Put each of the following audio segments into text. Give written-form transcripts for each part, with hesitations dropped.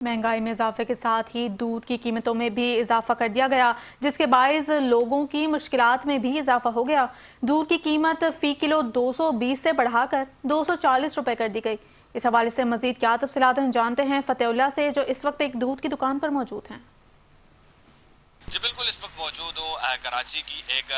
महंगाई में इजाफे के साथ ही दूध की कीमतों में भी इजाफा कर दिया गया, जिसके बायस लोगों की मुश्किलात में भी इजाफा हो गया। दूध की कीमत फी किलो 220 से बढ़ाकर 240 रुपए कर दी गई। इस हवाले से मजीद क्या तफसीलात हैं जानते हैं फतेहुल्लाह से, जो इस वक्त एक दूध की दुकान पर मौजूद हैं। जी बिल्कुल, इस वक्त मौजूद हो कराची की एक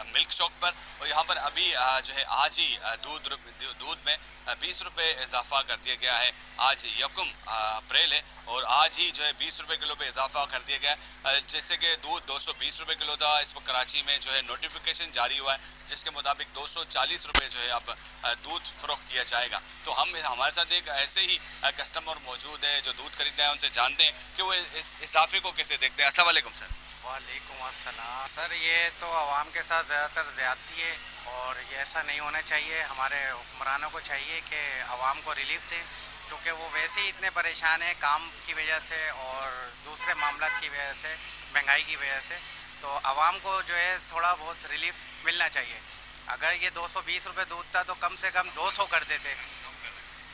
मिल्क शॉप पर, और यहाँ पर अभी जो है आज ही दूध में 20 रुपये इजाफा कर दिया गया है। आज यकम अप्रैल है और आज ही जो है 20 रुपये किलो पे इजाफा कर दिया गया है। जैसे कि दूध 220 रुपये किलो था, इस वक्त कराची में जो है नोटिफिकेशन जारी हुआ है जिसके मुताबिक 240 रुपये जो है अब दूध फरोख्त किया जाएगा। तो हमारे साथ एक ऐसे ही कस्टमर मौजूद है जो दूध खरीदते हैं, उनसे जानते हैं कि वो इस इजाफे को कैसे देखते हैं। अस्सलाम वालेकुम सर। वालेकुम अस्सलाम। सर, ये तो आवाम के साथ ज़्यादातर ज़्यादती है और ये ऐसा नहीं होना चाहिए। हमारे हुक्मरानों को चाहिए कि आवाम को रिलीफ दें, क्योंकि वो वैसे ही इतने परेशान हैं काम की वजह से और दूसरे मामलात की वजह से, महंगाई की वजह से। तो आवाम को जो है थोड़ा बहुत रिलीफ मिलना चाहिए। अगर ये 220 रुपये दूध था तो कम से कम 200 कर देते।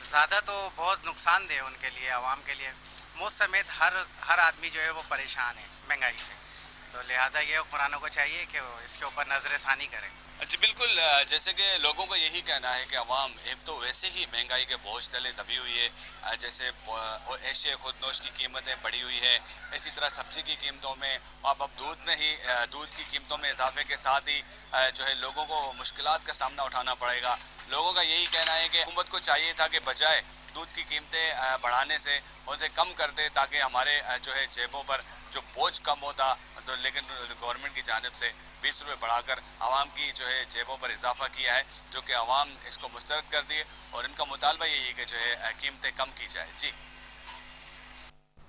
ज़्यादा तो बहुत नुकसानदेह उनके लिए, आवाम के लिए। मुझ समेत हर आदमी जो है वो परेशान है महंगाई से। तो लिहाजा ये हुक्मरानों को चाहिए कि वो इसके ऊपर नजर षानी करें। जी बिल्कुल, जैसे कि लोगों का यही कहना है कि अवाम एक तो वैसे ही महंगाई के बोझ तले दबी हुई है। जैसे एशिया खुदनोश की कीमतें बढ़ी हुई है, इसी तरह सब्जी की कीमतों में, अब दूध में ही दूध की कीमतों में इजाफे के साथ ही जो है लोगों को मुश्किलात का सामना उठाना पड़ेगा। लोगों का यही कहना है कि हुकूमत को चाहिए था कि बजाय दूध की कीमतें बढ़ाने से उनसे कम कर दे, ताकि हमारे जो है जेबों पर जो बोझ कम होता। तो लेकिन गवर्नमेंट की जानिब से 20 रुपये बढ़ाकर आवाम की जो है जेबों पर इजाफा किया है, जो कि आवाम इसको मुस्तरद कर दिए और इनका मुतालबा यही है कि जो है कीमतें कम की जाए। जी।